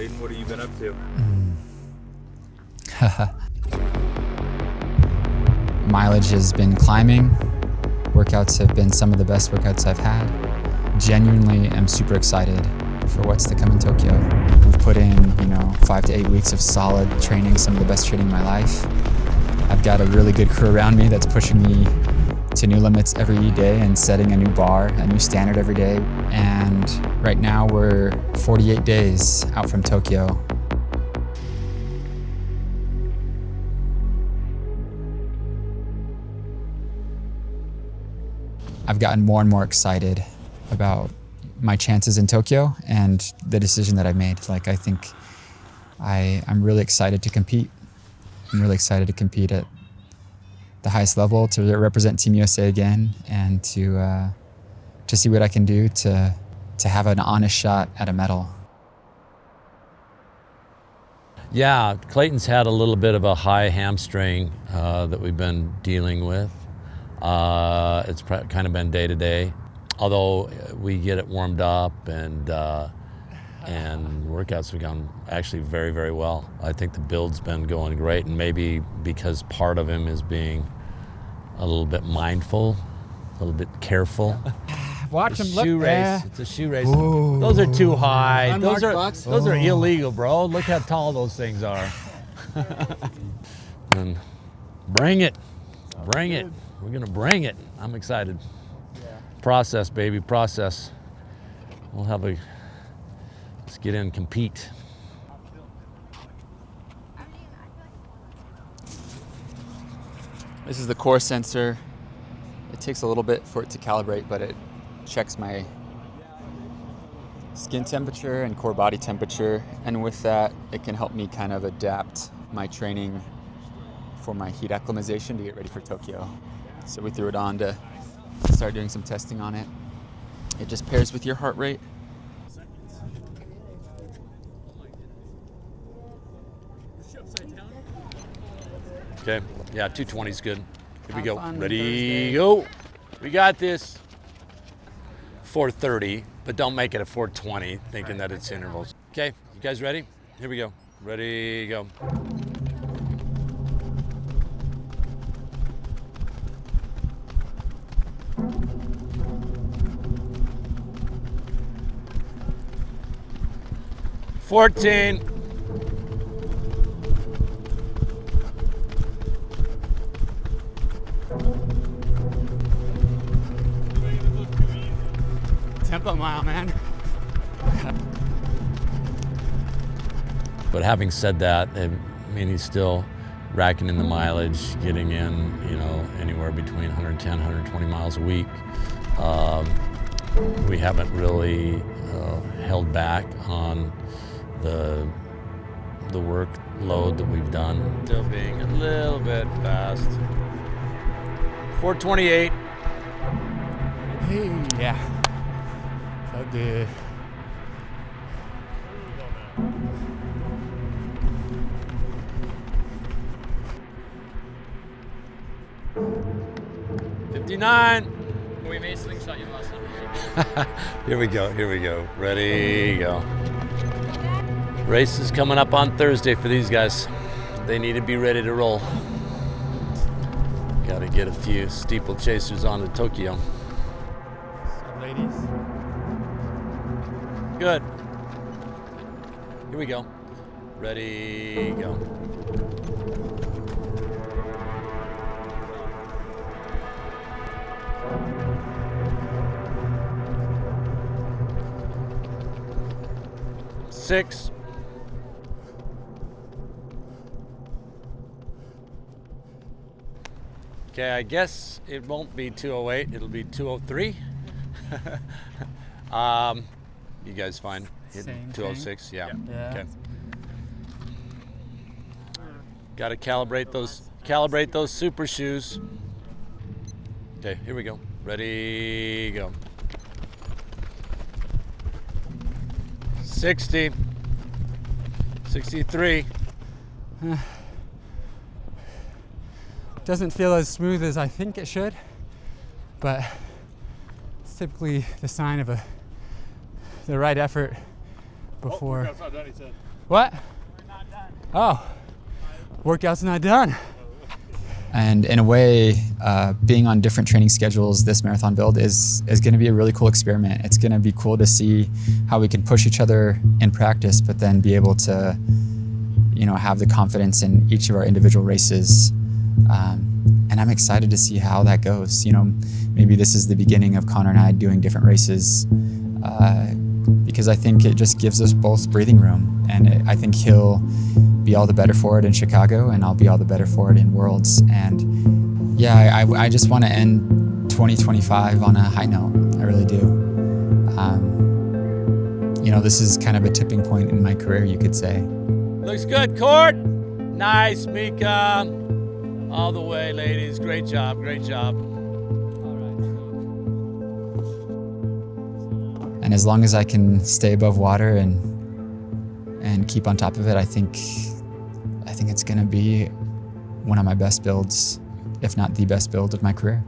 Clayton, what have you been up to? Mileage has been climbing. Workouts have been some of the best workouts I've had. Genuinely am super excited for what's to come in Tokyo. We've put in, 5 to 8 weeks of solid training, some of the best training in my life. I've got a really good crew around me that's pushing me to new limits every day and setting a new bar, a new standard every day. And right now we're 48 days out from Tokyo. I've gotten more and more excited about my chances in Tokyo and the decision that I made. I think I'm really excited to compete. I'm really excited to compete at the highest level, to represent Team USA again, and to see what I can do to have an honest shot at a medal. Yeah, Clayton's had a little bit of a high hamstring that we've been dealing with. It's kind of been day to day, although we get it warmed up and workouts have gone actually very, very well. I think the build's been going great, and maybe because part of him is being a little bit mindful, a little bit careful. Watch him look. Shoe race. It's a shoe race. Ooh. Those are too high. Those are illegal, bro. Look how tall those things are. And bring it. Bring it. We're gonna bring it. I'm excited. Yeah. Process, baby, process. Let's get in and compete. This is the core sensor. It takes a little bit for it to calibrate, but it checks my skin temperature and core body temperature. And with that, it can help me kind of adapt my training for my heat acclimatization to get ready for Tokyo. So we threw it on to start doing some testing on it. It just pairs with your heart rate. Okay, yeah, 220 is good. Here we go. Ready, Thursday. go. We got this. 430, but don't make it a 420, thinking that it's intervals. Okay, you guys ready? Here we go. Ready, go. $14. Tempo mile, man. But having said that, he's still racking in the mileage, getting in, anywhere between 110, 120 miles a week. We haven't really held back on the workload that we've done. Still being a little bit fast. 428. Hey, yeah. So good. $59. We made slingshot you last time. Here we go. Ready, go. Race is coming up on Thursday for these guys. They need to be ready to roll. Got to get a few steeplechasers on to Tokyo. Ladies. Good. Here we go. Ready, go. Six. Okay, I guess it won't be 208, it'll be 203. You guys fine? Hitting 206, yeah. Okay. Got to calibrate those super shoes. Okay, here we go. Ready, go. 60. 63. Doesn't feel as smooth as I think it should, but it's typically the sign of the right effort before. What? Oh, workout's not done. And in a way, being on different training schedules this marathon build is going to be a really cool experiment. It's going to be cool to see how we can push each other in practice, but then be able to, have the confidence in each of our individual races. And I'm excited to see how that goes. Maybe this is the beginning of Connor and I doing different races, because I think it just gives us both breathing room. And I think he'll be all the better for it in Chicago, and I'll be all the better for it in Worlds. And yeah, I just want to end 2025 on a high note. I really do. This is kind of a tipping point in my career, you could say. Looks good, Court. Nice, Mika. All the way, ladies. Great job, great job. And as long as I can stay above water and keep on top of it, I think it's going to be one of my best builds, if not the best build of my career.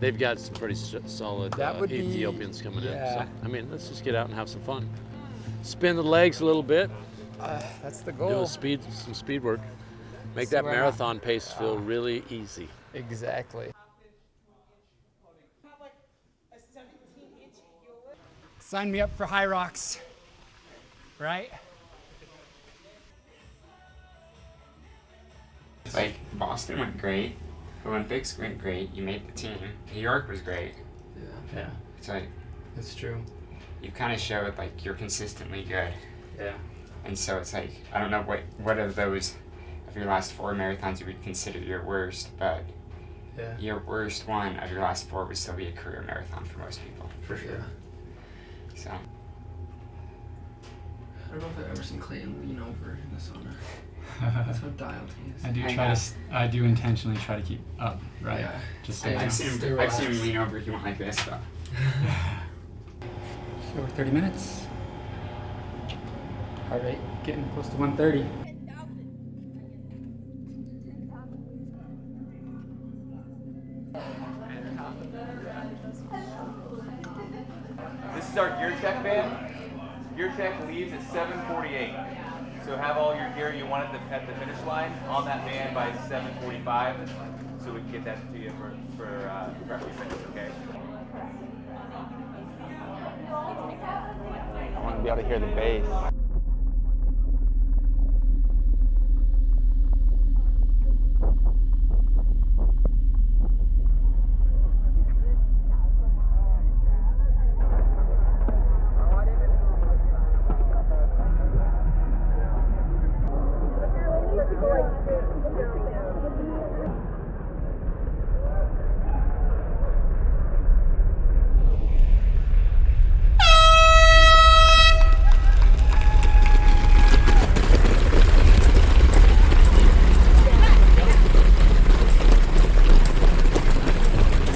They've got some pretty solid Ethiopians coming in. So, let's just get out and have some fun. Spin the legs a little bit. That's the goal. Do some speed work. Make that marathon pace feel really easy. Exactly. Sign me up for high rocks, right? Like, Boston went great, Olympics went great, you made the team, New York was great. Yeah. It's like, That's true. you kind of showed, like, you're consistently good. Yeah. And so it's like, I don't know what of those, of your last 4 marathons you would consider your worst, but your worst one of your last 4 would still be a career marathon for most people. For sure. So. I don't know if I've ever seen Clayton lean over in the sauna. That's how dialed he is. I do intentionally try to keep up, right? Yeah. Just I've seen him lean over, he went like this, though. So we're 30 minutes. Heart rate getting close to 130. This is our gear check van. Gear check leaves at 7:48. So have all your gear you want at the finish line on that van by 7:45, so we can get that to you for after you finish, okay? I want to be able to hear the bass.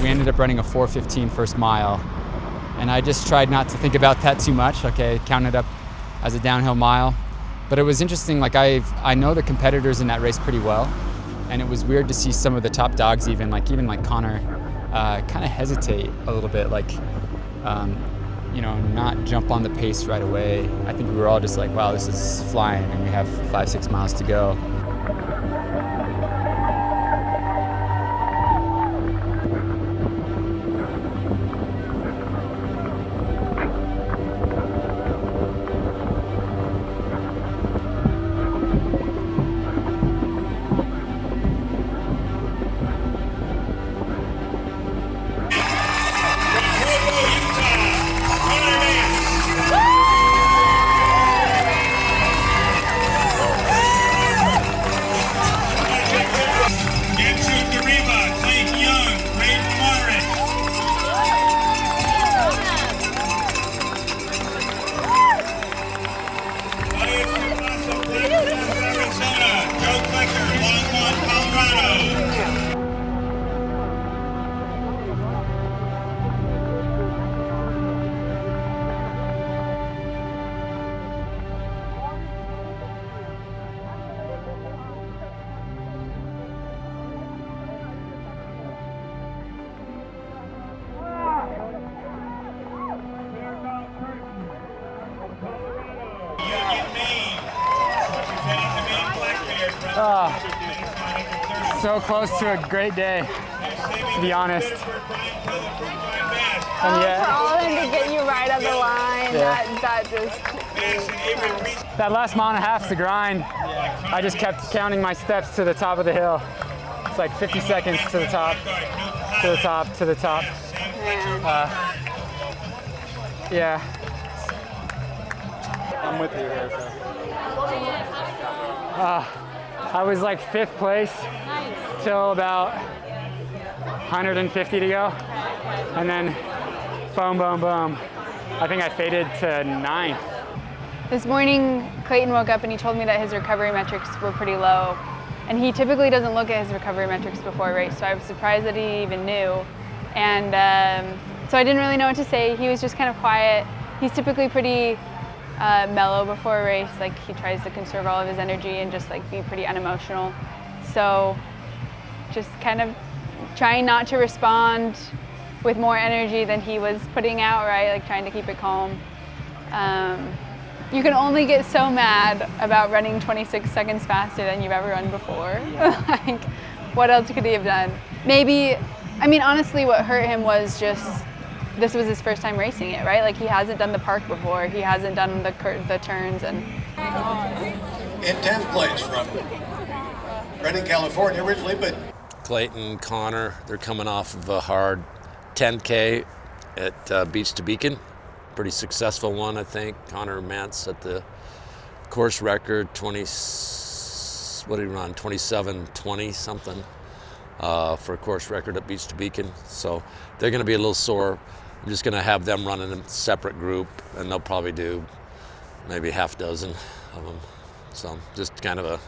Ended up running a 4:15 first mile, and I just tried not to think about that too much. Okay, count it up as a downhill mile, but it was interesting. Like I know the competitors in that race pretty well, and it was weird to see some of the top dogs, even like Connor, kind of hesitate a little bit, like not jump on the pace right away. I think we were all just like, wow, this is flying, and we have 5-6 miles to go. Maine. So close to a great day, to be honest. And For all of them to get you right on the line, Yeah. that that last mile and a half's the grind. I just kept counting my steps to the top of the hill. It's like 50 seconds to the top, to the top, to the top. man. Yeah. I'm with you here. I was like 5th place till about 150 to go. And then boom, boom, boom. I think I faded to 9th. This morning, Clayton woke up and he told me that his recovery metrics were pretty low. And he typically doesn't look at his recovery metrics before a race, so I was surprised that he even knew. And so I didn't really know what to say. He was just kind of quiet. He's typically pretty mellow before a race. Like, he tries to conserve all of his energy and just like be pretty unemotional. So just kind of trying not to respond with more energy than he was putting out, right? Like, trying to keep it calm. You can only get so mad about running 26 seconds faster than you've ever run before. Like, what else could he have done? Maybe, I mean, honestly, what hurt him was just, this was his first time racing it, right? Like, he hasn't done the park before. He hasn't done the turns. And in 10th place from Redding, California originally, but Clayton, Connor, they're coming off of a hard 10K at Beach to Beacon. Pretty successful one, I think. Connor Mance at the course record, 27:20 something for a course record at Beach to Beacon. So they're going to be a little sore. I'm just going to have them run in a separate group, and they'll probably do maybe half dozen of them. So just kind of a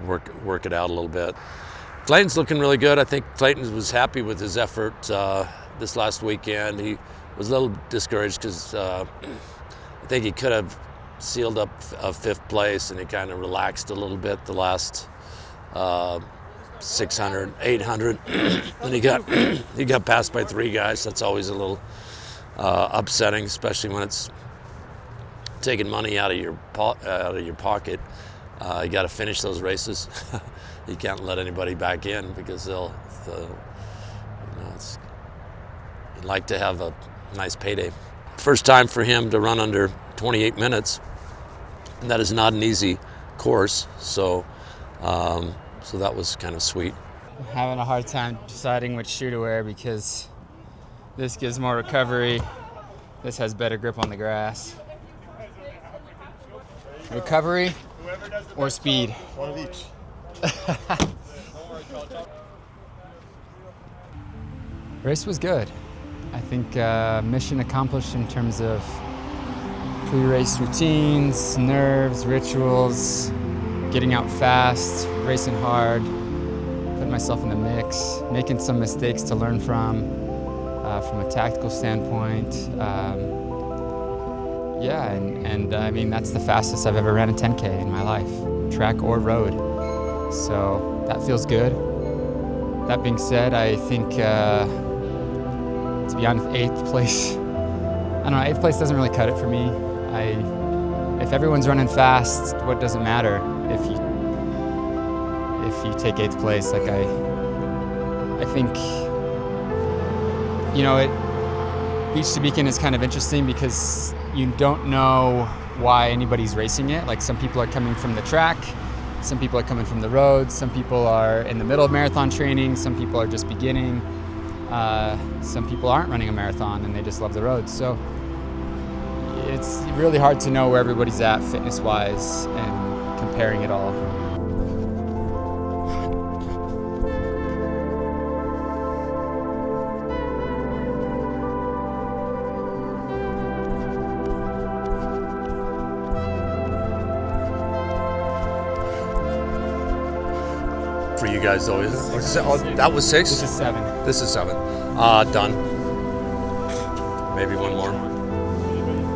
work it out a little bit. Clayton's looking really good. I think Clayton was happy with his effort this last weekend. He was a little discouraged because I think he could have sealed up a 5th place, and he kind of relaxed a little bit the last 600, 800, and he got passed by 3 guys. That's always a little upsetting, especially when it's taking money out of your pocket. You got to finish those races. You can't let anybody back in because you'd like to have a nice payday. First time for him to run under 28 minutes, and that is not an easy course. So that was kind of sweet. I'm having a hard time deciding which shoe to wear because this gives more recovery. This has better grip on the grass. Recovery or speed? one of each. Race was good. I think mission accomplished in terms of pre-race routines, nerves, rituals, getting out fast, racing hard, putting myself in the mix, making some mistakes to learn from a tactical standpoint. And I mean, that's the fastest I've ever ran a 10K in my life, track or road. So that feels good. That being said, I think to be honest, 8th place, I don't know, 8th place doesn't really cut it for me. If everyone's running fast, what does it matter if you take 8th place? Like I think, Beach to Beacon is kind of interesting because you don't know why anybody's racing it. Like, some people are coming from the track, some people are coming from the road, some people are in the middle of marathon training, some people are just beginning, some people aren't running a marathon and they just love the road. So it's really hard to know where everybody's at fitness-wise and comparing it all. For you guys, though, that was 6? This is 7. This is 7. Done. Maybe one more.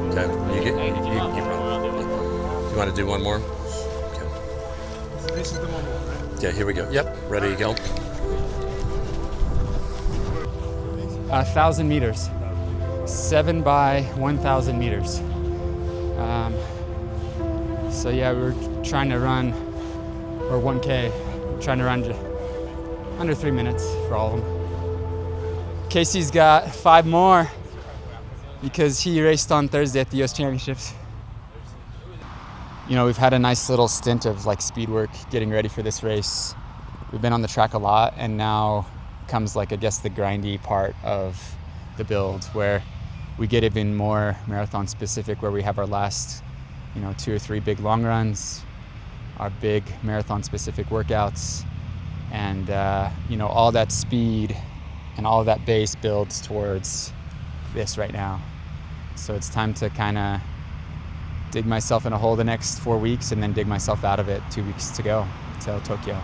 Okay. You run. You want to do one more? Okay. This is the one more, right? Yeah, here we go. Yep. Ready to go. 1,000 meters. 7 by 1,000 meters. So yeah, we were trying to run or 1K. I'm trying to run under 3 minutes for all of them. Casey's got 5 more because he raced on Thursday at the US Championships. You know, we've had a nice little stint of like speed work getting ready for this race. We've been on the track a lot, and now comes like, I guess, the grindy part of the build where we get even more marathon specific, where we have our last, 2 or 3 big long runs, our big marathon specific workouts, and all that speed and all of that base builds towards this right now. So it's time to kind of dig myself in a hole the next 4 weeks and then dig myself out of it 2 weeks to go till Tokyo.